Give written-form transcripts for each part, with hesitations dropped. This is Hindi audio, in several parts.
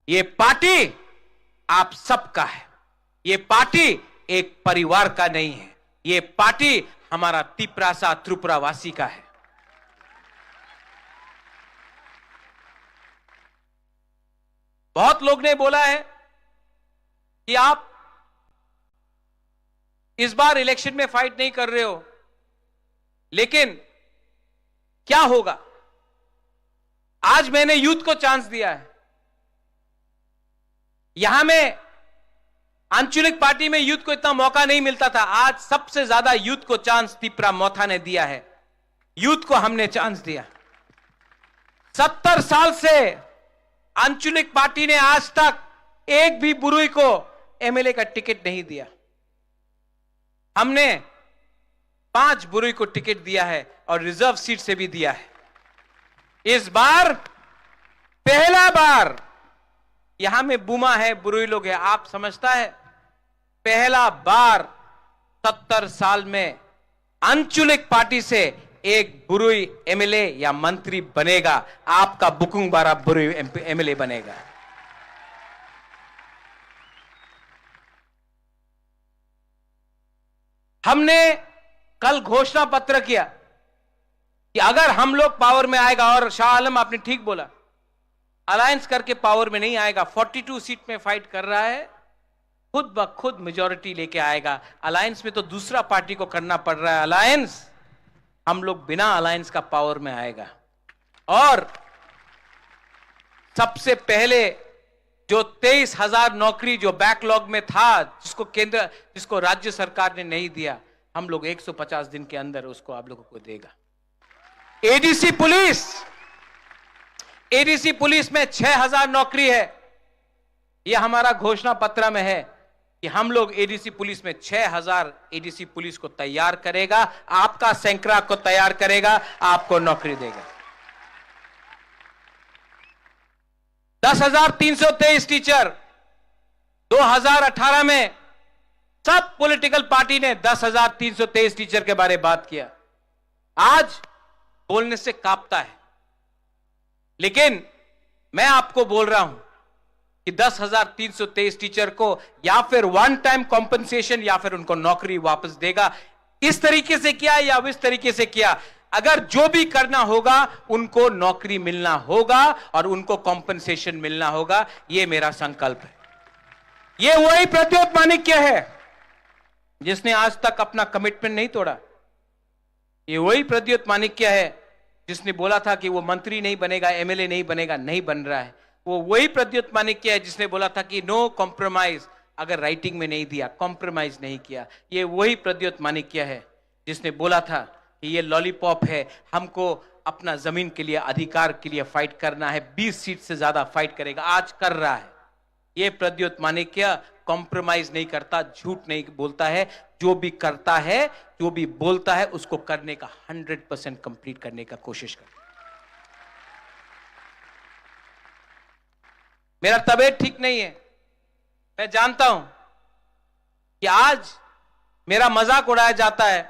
ये पार्टी आप सबका है। ये पार्टी एक परिवार का नहीं है। ये पार्टी हमारा तिपरासा त्रिपुरा वासी का है। बहुत लोग ने बोला है कि आप इस बार इलेक्शन में फाइट नहीं कर रहे हो, लेकिन क्या होगा? आज मैंने यूथ को चांस दिया है। यहां में आंचलिक पार्टी में यूथ को इतना मौका नहीं मिलता था। आज सबसे ज्यादा यूथ को चांस तिपरा मोथा ने दिया है। यूथ को हमने चांस दिया। 70 साल से आंचलिक पार्टी ने आज तक एक भी बुरुई को एमएलए का टिकट नहीं दिया। हमने 5 बुरुई को टिकट दिया है और रिजर्व सीट से भी दिया है। इस बार पहला बार यहां में बुमा है, बुरुई लोग है। आप समझता है पहला बार 70 साल में आंचलिक पार्टी से एक बुरुई एमएलए या मंत्री बनेगा। आपका बुकुंग बारा बुरुई एमएलए बनेगा। हमने कल घोषणा पत्र किया कि अगर हम लोग पावर में आएगा, और शाह आलम आपने ठीक बोला, अलायंस करके पावर में नहीं आएगा। 42 सीट में फाइट कर रहा है, खुद ब खुद मेजॉरिटी लेके आएगा। अलायंस में तो दूसरा पार्टी को करना पड़ रहा है अलायंस। हम लोग बिना अलायंस का पावर में आएगा। और सबसे पहले जो 23,000 नौकरी जो बैकलॉग में था, जिसको राज्य सरकार ने नहीं दिया, हम लोग 150 दिन के अंदर उसको आप लोगों को देगा। एडीसी पुलिस में 6,000 नौकरी है। यह हमारा घोषणा पत्र में है कि हम लोग एडीसी पुलिस में 6,000 एडीसी पुलिस को तैयार करेगा। आपका सैंकड़ा को तैयार करेगा, आपको नौकरी देगा। 10,323 टीचर 2018 में सब पॉलिटिकल पार्टी ने 10,323 टीचर के बारे में बात किया। आज बोलने से कांपता है, लेकिन मैं आपको बोल रहा हूं कि 10,323 टीचर को या फिर वन टाइम कॉम्पनसेशन या फिर उनको नौकरी वापस देगा। इस तरीके से किया या इस तरीके से किया, अगर जो भी करना होगा उनको नौकरी मिलना होगा और उनको कॉम्पनसेशन मिलना होगा। यह मेरा संकल्प है। यह वही प्रद्योत माणिक्य है जिसने आज तक अपना कमिटमेंट नहीं तोड़ा। यह वही प्रद्योत माणिक्य है जिसने बोला था कि वो मंत्री नहीं बनेगा, एमएलए नहीं बनेगा, नहीं बन रहा है। वो वही प्रद्योत माणिक्य है जिसने बोला था कि नो कॉम्प्रोमाइज, अगर राइटिंग में नहीं दिया, कॉम्प्रोमाइज नहीं किया। ये वही प्रद्योत माणिक्य है जिसने बोला था कि ये लॉलीपॉप है, हमको अपना जमीन के लिए, अधिकार के लिए फाइट करना है, 20 सीट से ज्यादा फाइट करेगा। आज कर रहा है। ये प्रद्योत माणिक्य कॉम्प्रोमाइज नहीं करता, झूठ नहीं बोलता है। जो भी करता है, जो भी बोलता है, उसको करने का 100% कंप्लीट करने का कोशिश करता है। मेरा तबीयत ठीक नहीं है, मैं जानता हूं कि आज मेरा मजाक उड़ाया जाता है।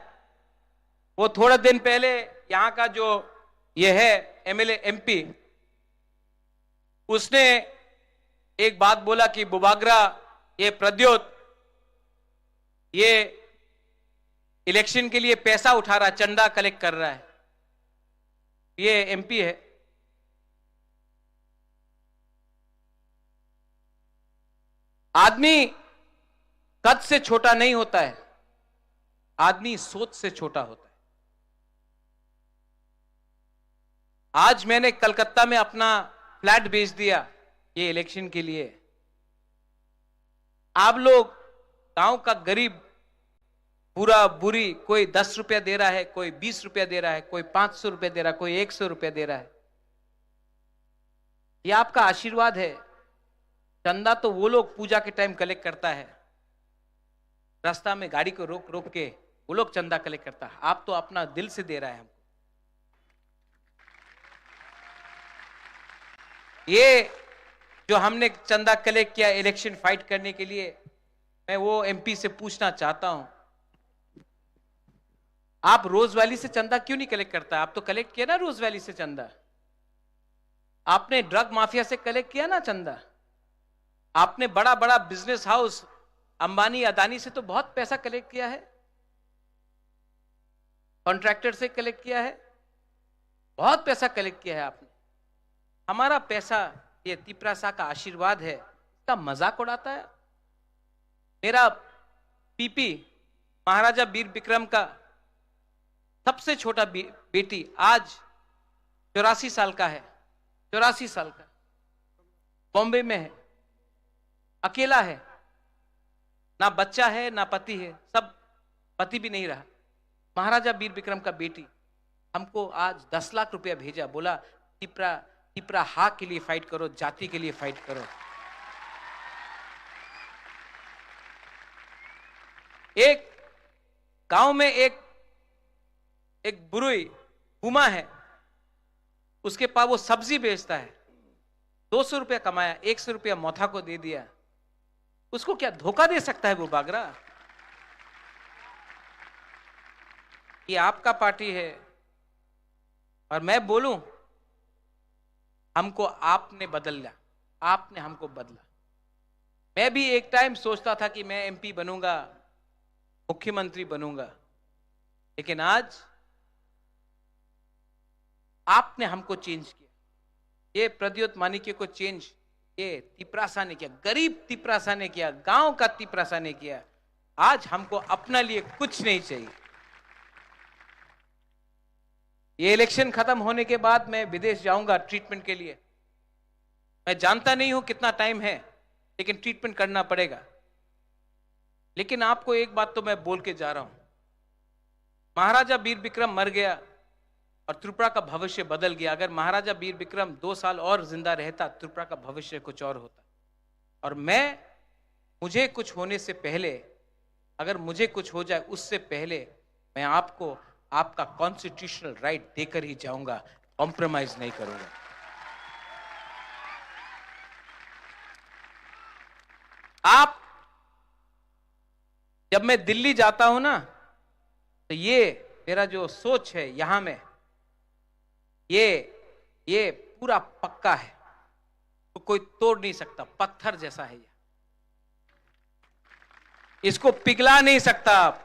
वो थोड़े दिन पहले यहां का जो ये है एमएलए एमपी, उसने एक बात बोला कि बुबागरा, ये प्रद्योत, ये इलेक्शन के लिए पैसा उठा रहा है, चंदा कलेक्ट कर रहा है। ये एमपी है। आदमी कद से छोटा नहीं होता है, आदमी सोच से छोटा होता है। आज मैंने कलकत्ता में अपना फ्लैट बेच दिया ये इलेक्शन के लिए। आप लोग गांव का गरीब पूरा बुरी, कोई 10 रुपया दे रहा है, कोई 20 रुपया दे रहा है, कोई 500 रुपया दे रहा है, कोई 100 रुपया दे रहा है। ये आपका आशीर्वाद है। चंदा तो वो लोग पूजा के टाइम कलेक्ट करता है, रास्ता में गाड़ी को रोक रोक के वो लोग चंदा कलेक्ट करता है। आप तो अपना दिल से दे रहा है हमको। ये जो हमने चंदा कलेक्ट किया इलेक्शन फाइट करने के लिए, मैं वो एमपी से पूछना चाहता हूं, आप रोज वैली से चंदा क्यों नहीं कलेक्ट करता? आप तो कलेक्ट किया ना रोज वैली से चंदा। आपने ड्रग माफिया से कलेक्ट किया ना चंदा। आपने बड़ा बड़ा बिजनेस हाउस अंबानी अदानी से तो बहुत पैसा कलेक्ट किया है, कॉन्ट्रैक्टर से कलेक्ट किया है, बहुत पैसा कलेक्ट किया है आपने। हमारा पैसा ये तिपरासा का आशीर्वाद है, इसका मजाक उड़ाता है। मेरा पीपी महाराजा वीर विक्रम का सबसे छोटा बेटी आज 84 साल का है, 84 साल का, बॉम्बे में है, अकेला है, ना बच्चा है ना पति है, सब पति भी नहीं रहा। महाराजा वीर विक्रम का बेटी हमको आज 10 लाख रुपया भेजा, बोला तिपरा हा के लिए फाइट करो, जाति के लिए फाइट करो। एक गांव में एक बुरुई हुमा है, उसके पास वो सब्जी बेचता है, 200 रुपया कमाया, 100 रुपया मोथा को दे दिया। उसको क्या धोखा दे सकता है वो बागरा? ये आपका पार्टी है और मैं बोलूं हमको आपने बदला, आपने हमको बदला। मैं भी एक टाइम सोचता था कि मैं एमपी बनूंगा, मुख्यमंत्री बनूंगा, लेकिन आज आपने हमको चेंज किया। ये प्रद्योत मानिक्य को चेंज ये तिपरासा ने किया, गरीब तिपरासा ने किया, गांव का तिपरासा ने किया। आज हमको अपना लिए कुछ नहीं चाहिए। ये इलेक्शन खत्म होने के बाद मैं विदेश जाऊंगा ट्रीटमेंट के लिए। मैं जानता नहीं हूं कितना टाइम है, लेकिन ट्रीटमेंट करना पड़ेगा। लेकिन आपको एक बात तो मैं बोल के जा रहा हूं, महाराजा वीर विक्रम मर गया और त्रिपुरा का भविष्य बदल गया। अगर महाराजा वीर विक्रम 2 साल और जिंदा रहता, त्रिपुरा का भविष्य कुछ और होता। और मुझे कुछ होने से पहले, अगर मुझे कुछ हो जाए उससे पहले मैं आपको आपका कॉन्स्टिट्यूशनल राइट देकर ही जाऊंगा, कॉम्प्रोमाइज नहीं करूंगा। आप जब मैं दिल्ली जाता हूं ना, तो ये मेरा जो सोच है यहां में, ये पूरा पक्का है, तो कोई तोड़ नहीं सकता, पत्थर जैसा है ये, इसको पिघला नहीं सकता आप।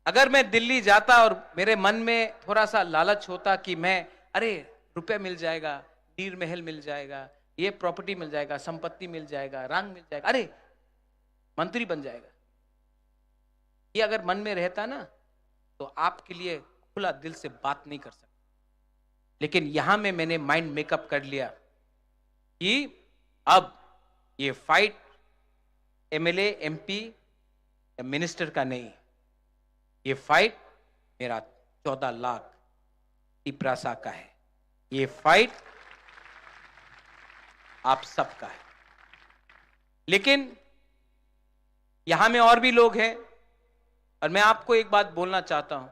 अगर मैं दिल्ली जाता और मेरे मन में थोड़ा सा लालच होता कि अरे रुपया मिल जाएगा, नीर महल मिल जाएगा, ये प्रॉपर्टी मिल जाएगा, संपत्ति मिल जाएगा, रंग मिल जाएगा, अरे मंत्री बन जाएगा, ये अगर मन में रहता ना, तो आपके लिए खुला दिल से बात नहीं कर सकता। लेकिन यहां में मैंने माइंड मेकअप कर लिया कि अब ये फाइट एमएलए, एमपी या मिनिस्टर का नहीं, ये फाइट मेरा 14 लाख तिपरासा का है। ये फाइट आप सबका है। लेकिन यहां में और भी लोग हैं, और मैं आपको एक बात बोलना चाहता हूं,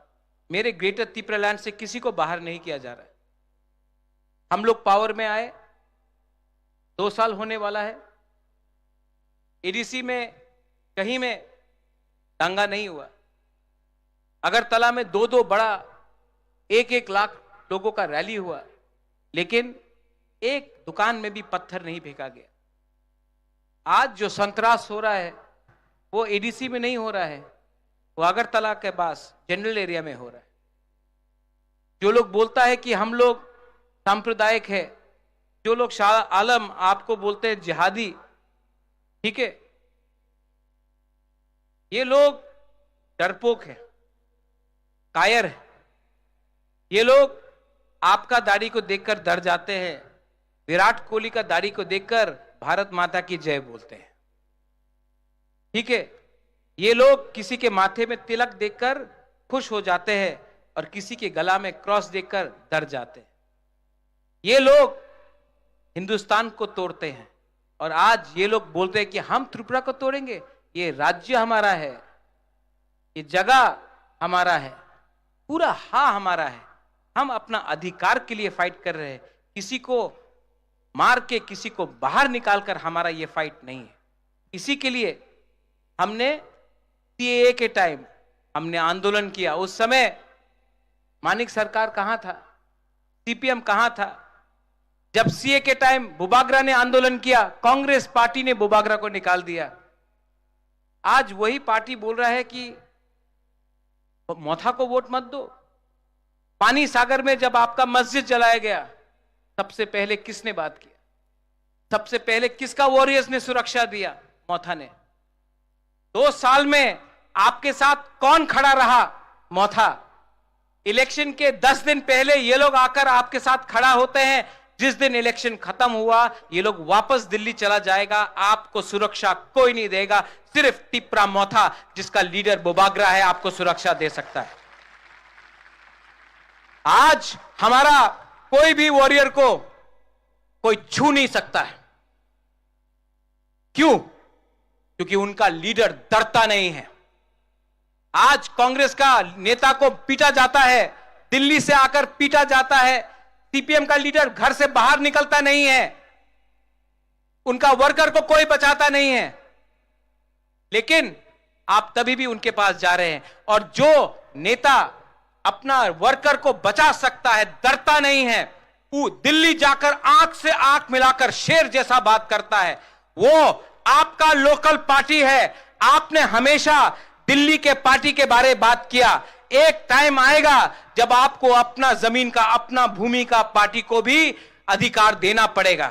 मेरे ग्रेटर त्रिपुरालैंड से किसी को बाहर नहीं किया जा रहा है। हम लोग पावर में आए, 2 साल होने वाला है, एडीसी में कहीं में दंगा नहीं हुआ। अगरतला में 2 बड़ा 1-1 लाख लोगों का रैली हुआ, लेकिन एक दुकान में भी पत्थर नहीं फेंका गया। आज जो संतरास हो रहा है वो एडीसी में नहीं हो रहा है, वो अगरतला के पास जनरल एरिया में हो रहा है। जो लोग बोलता है कि हम लोग सांप्रदायिक है, जो लोग शाह आलम आपको बोलते हैं जिहादी, ठीक है, ये लोग डरपोक है, कायर है। ये लोग आपका दाढ़ी को देखकर डर जाते हैं, विराट कोहली का दाढ़ी को देखकर भारत माता की जय बोलते हैं, ठीक है। ये लोग किसी के माथे में तिलक देखकर खुश हो जाते हैं और किसी के गला में क्रॉस देखकर डर जाते हैं। ये लोग हिंदुस्तान को तोड़ते हैं, और आज ये लोग बोलते हैं कि हम त्रिपुरा को तोड़ेंगे। ये राज्य हमारा है, ये जगह हमारा है, पूरा हा हमारा है। हम अपना अधिकार के लिए फाइट कर रहे हैं, किसी को मार के किसी को बाहर निकालकर हमारा ये फाइट नहीं है। इसी के लिए हमने सीएए के टाइम हमने आंदोलन किया। उस समय मानिक सरकार कहां था, सीपीएम कहां था, जब सीए के टाइम बुबागरा ने आंदोलन किया, कांग्रेस पार्टी ने बुबागरा को निकाल दिया। आज वही पार्टी बोल रहा है कि मोथा को वोट मत दो। पानी सागर में जब आपका मस्जिद जलाया गया, सबसे पहले किसने बात किया? सबसे पहले किसका वॉरियर्स ने सुरक्षा दिया? मोथा ने। 2 साल में आपके साथ कौन खड़ा रहा? मोथा। इलेक्शन के 10 दिन पहले ये लोग आकर आपके साथ खड़ा होते हैं। जिस दिन इलेक्शन खत्म हुआ, ये लोग वापस दिल्ली चला जाएगा। आपको सुरक्षा कोई नहीं देगा, सिर्फ टिपरा मोथा, जिसका लीडर बुबागरा है, आपको सुरक्षा दे सकता है। आज हमारा कोई भी वॉरियर को कोई छू नहीं सकता है। क्यों? क्योंकि उनका लीडर डरता नहीं है। आज कांग्रेस का नेता को पीटा जाता है, दिल्ली से आकर पीटा जाता है। सीपीएम का लीडर घर से बाहर निकलता नहीं है, उनका वर्कर को कोई बचाता नहीं है। लेकिन आप तभी भी उनके पास जा रहे हैं। और जो नेता अपना वर्कर को बचा सकता है, डरता नहीं है, वो दिल्ली जाकर आंख से आंख मिलाकर शेर जैसा बात करता है, वो आपका लोकल पार्टी है। आपने हमेशा दिल्ली के पार्टी के बारे में बात किया। एक टाइम आएगा जब आपको अपना जमीन का, अपना भूमि का पार्टी को भी अधिकार देना पड़ेगा।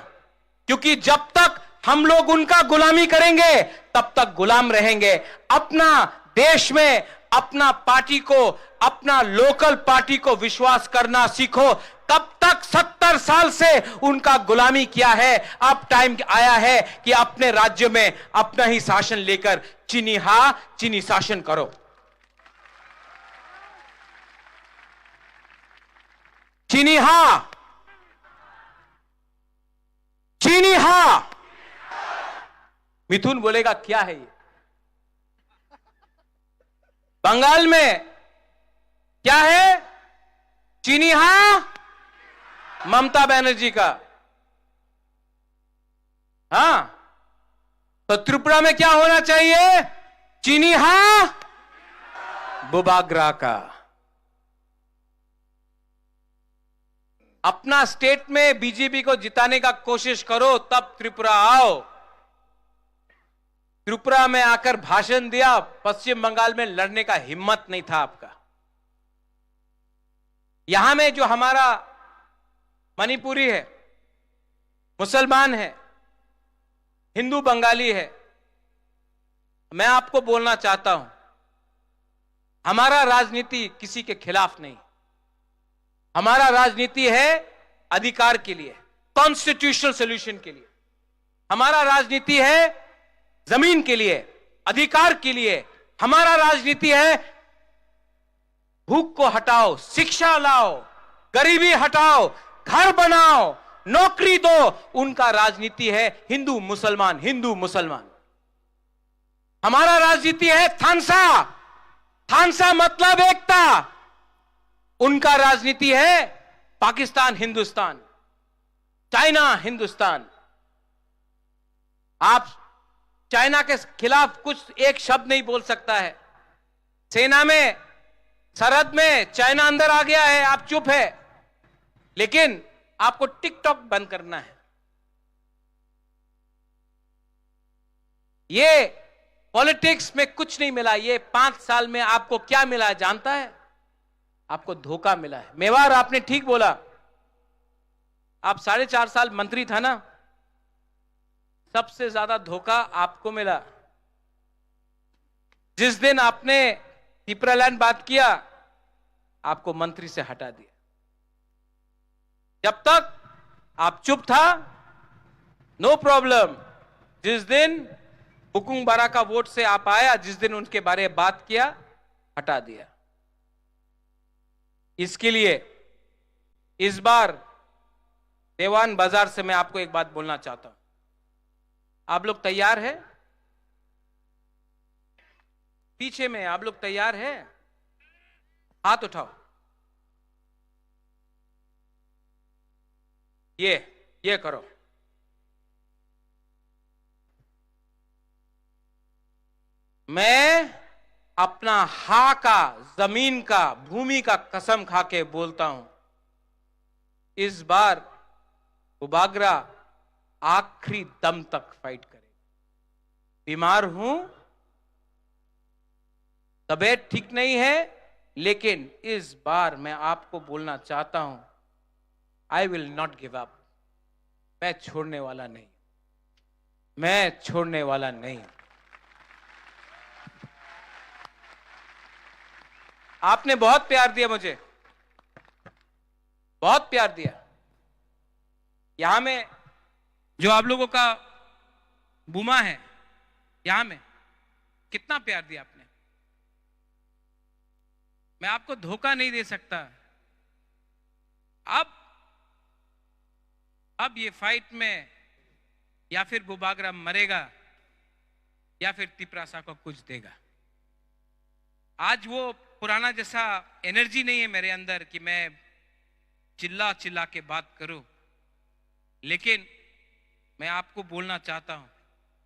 क्योंकि जब तक हम लोग उनका गुलामी करेंगे, तब तक गुलाम रहेंगे। अपना देश में अपना पार्टी को, अपना लोकल पार्टी को विश्वास करना सीखो। तब तक 70 साल से उनका गुलामी किया है। अब टाइम आया है कि अपने राज्य में अपना ही शासन लेकर चीनी शासन करो। चीनी हां। मिथुन बोलेगा क्या है ये? बंगाल में क्या है? चीनी हां, ममता बनर्जी का। हां, तो त्रिपुरा में क्या होना चाहिए? चीनी हां, बुबागरा का। अपना स्टेट में बीजेपी को जिताने का कोशिश करो, तब त्रिपुरा आओ। त्रिपुरा में आकर भाषण दिया, पश्चिम बंगाल में लड़ने का हिम्मत नहीं था आपका। यहां में जो हमारा मणिपुरी है, मुसलमान है, हिंदू बंगाली है, मैं आपको बोलना चाहता हूं, हमारा राजनीति किसी के खिलाफ नहीं। हमारा राजनीति है अधिकार के लिए, कॉन्स्टिट्यूशनल सॉल्यूशन के लिए। हमारा राजनीति है जमीन के लिए, अधिकार के लिए। हमारा राजनीति है भूख को हटाओ, शिक्षा लाओ, गरीबी हटाओ, घर बनाओ, नौकरी दो। उनका राजनीति है हिंदू मुसलमान, हिंदू मुसलमान। हमारा राजनीति है थानसा, थानसा मतलब एकता। उनका राजनीति है पाकिस्तान हिंदुस्तान, चाइना हिंदुस्तान। आप चाइना के खिलाफ कुछ एक शब्द नहीं बोल सकता है। सेना में, सरहद में चाइना अंदर आ गया है, आप चुप है। लेकिन आपको टिकटॉक बंद करना है। ये पॉलिटिक्स में कुछ नहीं मिला। ये 5 साल में आपको क्या मिला है जानता है? आपको धोखा मिला है। मेवाड़, आपने ठीक बोला। आप 4.5 साल मंत्री था ना, सबसे ज्यादा धोखा आपको मिला। जिस दिन आपने पिपरालैंड बात किया, आपको मंत्री से हटा दिया। जब तक आप चुप था, नो प्रॉब्लम। जिस दिन हुकुम बारा का वोट से आप आया, जिस दिन उनके बारे में बात किया, हटा दिया। इसके लिए इस बार देवान बाजार से मैं आपको एक बात बोलना चाहता हूं। आप लोग तैयार हैं? पीछे में आप लोग तैयार हैं? हाथ उठाओ। ये करो। मैं अपना हा का, जमीन का, भूमि का कसम खा के बोलता हूं, इस बार बुबागरा आखिरी दम तक फाइट करेगा। बीमार हूं, तबीयत ठीक नहीं है, लेकिन इस बार मैं आपको बोलना चाहता हूं, I will not give up. मैं छोड़ने वाला नहीं, मैं छोड़ने वाला नहीं। आपने बहुत प्यार दिया मुझे, बहुत प्यार दिया। यहां में जो आप लोगों का बुमा है, यहां में कितना प्यार दिया आपने। मैं आपको धोखा नहीं दे सकता। अब ये फाइट में या फिर बुबागरा मरेगा या फिर तिपरासा को कुछ देगा। आज वो पुराना जैसा एनर्जी नहीं है मेरे अंदर कि मैं चिल्ला चिल्ला के बात करूं, लेकिन मैं आपको बोलना चाहता हूं,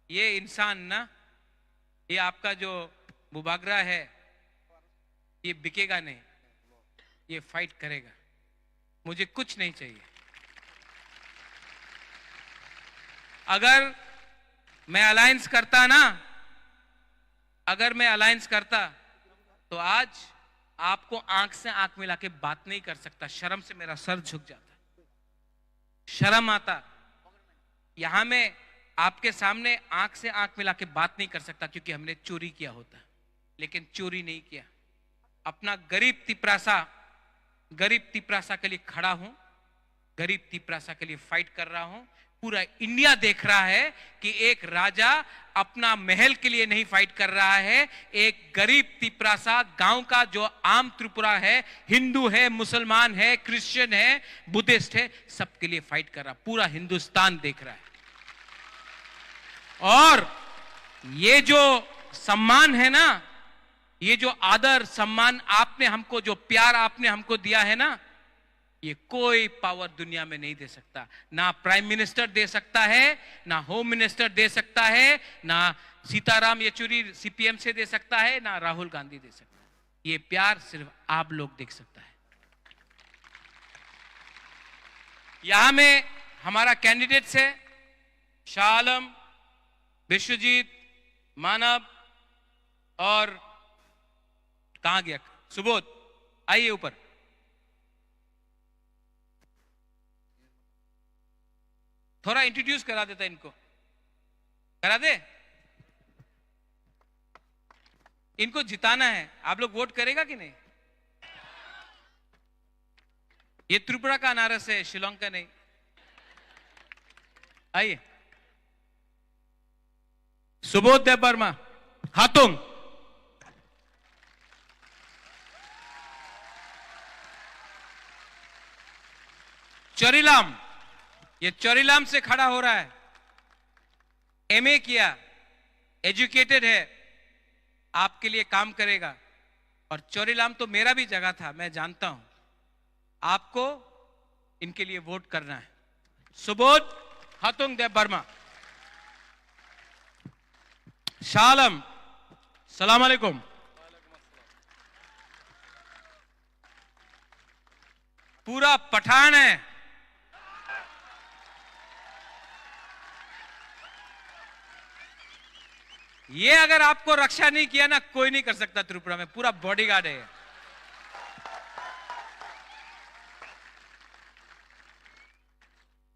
ये इंसान ना, ये आपका जो बुबागरा है, ये बिकेगा नहीं, ये फाइट करेगा। मुझे कुछ नहीं चाहिए। अगर मैं अलायंस करता ना, अगर मैं अलायंस करता तो आज आपको आंख से आंख मिला के बात नहीं कर सकता। शर्म से मेरा सर झुक जाता, शर्म आता। यहां में आपके सामने आंख से आंख मिला के बात नहीं कर सकता, क्योंकि हमने चोरी किया होता, लेकिन चोरी नहीं किया। अपना गरीब तिपरासा के लिए खड़ा हूं, गरीब तिपरासा के लिए फाइट कर रहा हूं। पूरा इंडिया देख रहा है कि एक राजा अपना महल के लिए नहीं फाइट कर रहा है, एक गरीब तिपरासा गांव का जो आम त्रिपुरा है, हिंदू है, मुसलमान है, क्रिश्चियन है, बुद्धिस्ट है, सबके लिए फाइट कर रहा। पूरा हिंदुस्तान देख रहा है। और ये जो सम्मान है ना, ये जो आदर सम्मान आपने हमको, जो प्यार आपने हमको दिया है ना, ये कोई पावर दुनिया में नहीं दे सकता। ना प्राइम मिनिस्टर दे सकता है, ना होम मिनिस्टर दे सकता है, ना सीताराम येचुरी सीपीएम से दे सकता है, ना राहुल गांधी दे सकता है। ये प्यार सिर्फ आप लोग देख सकता है। यहां में हमारा कैंडिडेट्स है शाह आलम, विश्वजीत, मानव और कहां गया सुबोध। आइए ऊपर। थोड़ा इंट्रोड्यूस करा देता, इनको करा दे। इनको जिताना है। आप लोग वोट करेगा कि नहीं? ये त्रिपुरा का अनारस है, शिलोंग का नहीं। आइए। सुबोध देबबर्मा, हाथुंग। चोरीलाम, ये चोरीलाम से खड़ा हो रहा है। एमए किया, एजुकेटेड है, आपके लिए काम करेगा। और चोरीलाम तो मेरा भी जगह था, मैं जानता हूं। आपको इनके लिए वोट करना है। सुबोध हाथुंग देबबर्मा। शाह आलम, सलाम अलैकुम। पूरा पठान है। ये अगर आपको रक्षा नहीं किया ना, कोई नहीं कर सकता त्रिपुरा में। पूरा बॉडीगार्ड है।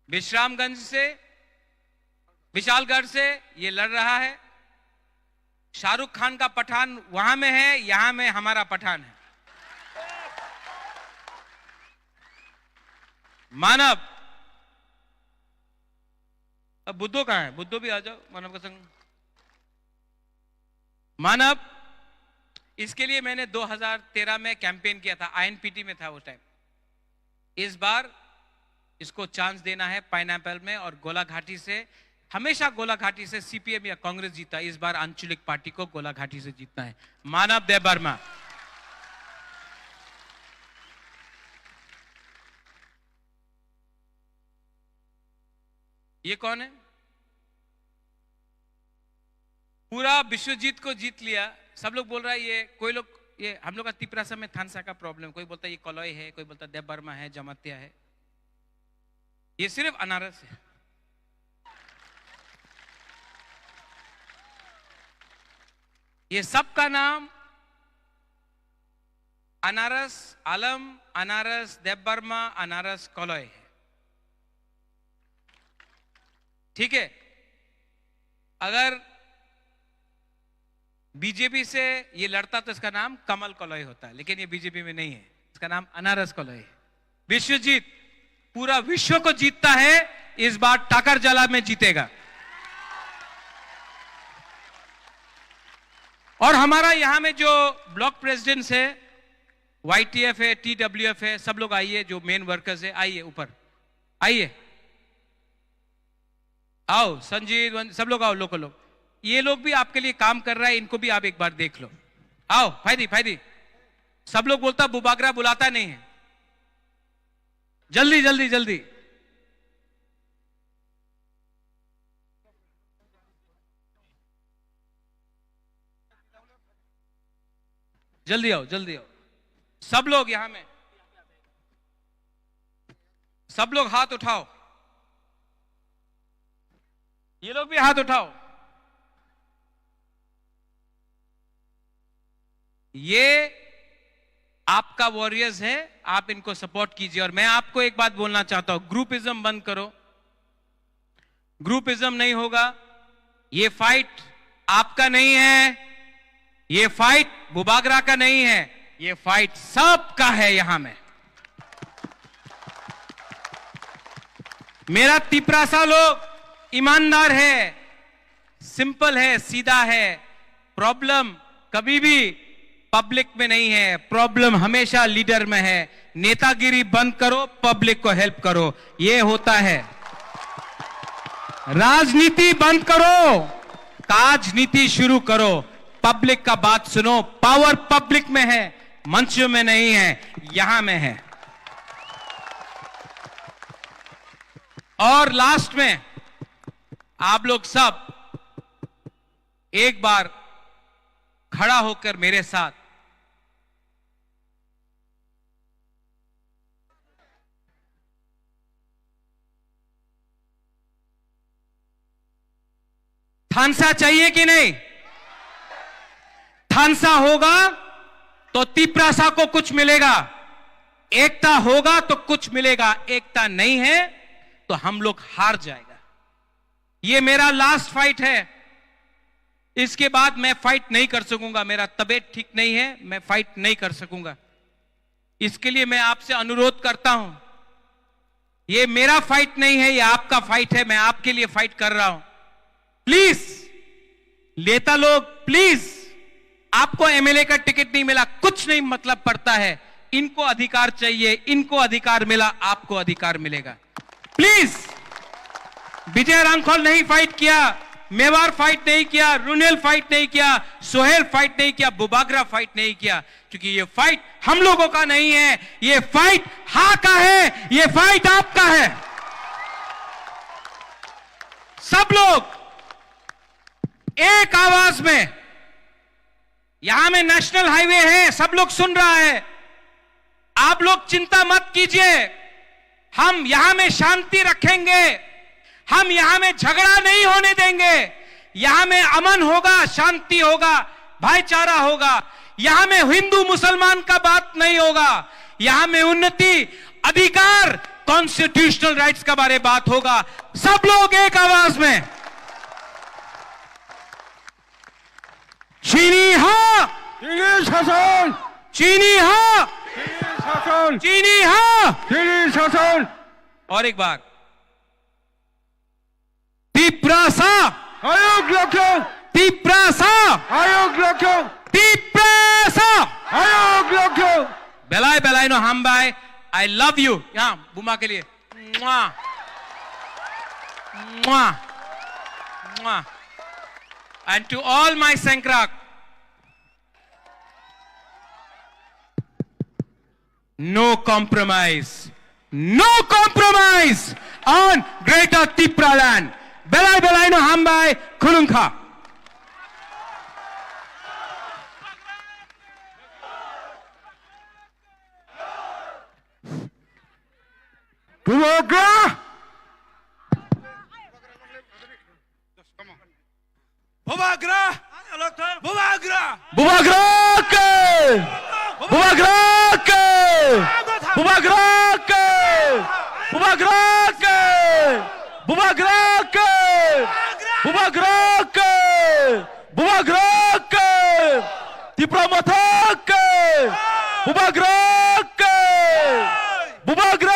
विश्रामगंज से, विशालगढ़ से ये लड़ रहा है। शाहरुख खान का पठान वहां में है, यहां में हमारा पठान है। मानव, अब बुद्धो कहां है? बुद्धो भी आ जाओ मानव का संग। मानव, इसके लिए मैंने 2013 में कैंपेन किया था, आईएनपीटी में था वो टाइम। इस बार इसको चांस देना है पाइनएप्पल में और गोलाघाटी से। हमेशा गोलाघाटी से सीपीएम या कांग्रेस जीता, इस बार आंचलिक पार्टी को गोलाघाटी से जीतना है। मानव देबबर्मा। ये कौन है? पूरा विश्वजीत को जीत लिया। सब लोग बोल रहा है ये, कोई लोग ये हम लोग का तिपरासा में थानसा का प्रॉब्लम, कोई बोलता है ये कलॉय है, कोई बोलता है देबबर्मा है, जमातिया है। ये सिर्फ अनारस है। ये सबका नाम अनारस आलम, अनारस देवबर्मा, अनारस कॉलोय है। ठीक है, अगर बीजेपी से ये लड़ता तो इसका नाम कमल कॉलोय होता है, लेकिन ये बीजेपी में नहीं है, इसका नाम अनारस कॉलोय है। विश्व जीत, पूरा विश्व को जीतता है, इस बार टाकरजला में जीतेगा। और हमारा यहां में जो ब्लॉक प्रेसिडेंट्स है, YTF है, TWF है, सब लोग आइए, जो मेन वर्कर्स है आइए ऊपर, आइए, आओ संजीव, सब लोग आओ, लोग ये लोग भी आपके लिए काम कर रहा है, इनको भी आप एक बार देख लो। आओ फायदी, सब लोग बोलता बुबागरा बुलाता नहीं है, जल्दी जल्दी जल्दी। जल्दी आओ, जल्दी आओ, सब लोग यहां में, सब लोग हाथ उठाओ, ये लोग भी हाथ उठाओ। ये आपका वॉरियर्स है, आप इनको सपोर्ट कीजिए। और मैं आपको एक बात बोलना चाहता हूं, ग्रुपिज्म बंद करो, ग्रुपिज्म नहीं होगा। ये फाइट आपका नहीं है, ये फाइट बुबागरा का नहीं है, ये फाइट सबका है। यहां में मेरा तिपरासा लोग ईमानदार है, सिंपल है, सीधा है। प्रॉब्लम कभी भी पब्लिक में नहीं है, प्रॉब्लम हमेशा लीडर में है। नेतागिरी बंद करो, पब्लिक को हेल्प करो, ये होता है। राजनीति बंद करो, काजनीति शुरू करो, पब्लिक का बात सुनो। पावर पब्लिक में है, मंचों में नहीं है, यहां में है। और लास्ट में आप लोग सब एक बार खड़ा होकर मेरे साथ थानसा चाहिए कि नहीं? थानसा होगा तो तिपरासा को कुछ मिलेगा, एकता होगा तो कुछ मिलेगा, एकता नहीं है तो हम लोग हार जाएगा। ये मेरा लास्ट फाइट है, इसके बाद मैं फाइट नहीं कर सकूंगा, मेरा तबीयत ठीक नहीं है, मैं फाइट नहीं कर सकूंगा। इसके लिए मैं आपसे अनुरोध करता हूं, ये मेरा फाइट नहीं है, ये आपका फाइट है, मैं आपके लिए फाइट कर रहा हूं। प्लीज नेता लोग, प्लीज, आपको एमएलए का टिकट नहीं मिला, कुछ नहीं मतलब पड़ता है, इनको अधिकार चाहिए, इनको अधिकार मिला, आपको अधिकार मिलेगा। प्लीज, विजय रांखोल नहीं फाइट किया, मेवार फाइट नहीं किया, रुनेल फाइट नहीं किया, सोहेल फाइट नहीं किया, बुबागरा फाइट नहीं किया, क्योंकि ये फाइट हम लोगों का नहीं है, ये फाइट हा का है, ये फाइट आपका है। सब लोग एक आवाज में, यहां में नेशनल हाईवे है, सब लोग सुन रहा है, आप लोग चिंता मत कीजिए, हम यहां में शांति रखेंगे, हम यहां में झगड़ा नहीं होने देंगे, यहां में अमन होगा, शांति होगा, भाईचारा होगा, यहां में हिंदू मुसलमान का बात नहीं होगा, यहां में उन्नति, अधिकार, कॉन्स्टिट्यूशनल राइट्स का बारे बात होगा। सब लोग एक आवाज में, चीनी हा, चीनी शासन, चीनी हा, चीनी शासन, चीनी हा, चीनी शासन। और एक बार, तिपरासा आयोग रखो, तिपरासा आयोग रखो, तिपरासा आयोग रखो। बेलाय बेलाय नो हम बाय, आई लव यू। यहां बुमा के लिए मुआ, मुआ, मुआ। And to all my Sankrak, no compromise on Greater Tripura land. Belai belai no hambai khulungkha. Bubagra Bubagra! Bubagra! Bubagrake! Bubagrake! Bubagrake! Bubagrake! Bubagrake! Bubagrake! Bubagrake! Diplomatoke! Bubagrake! Bubagrake!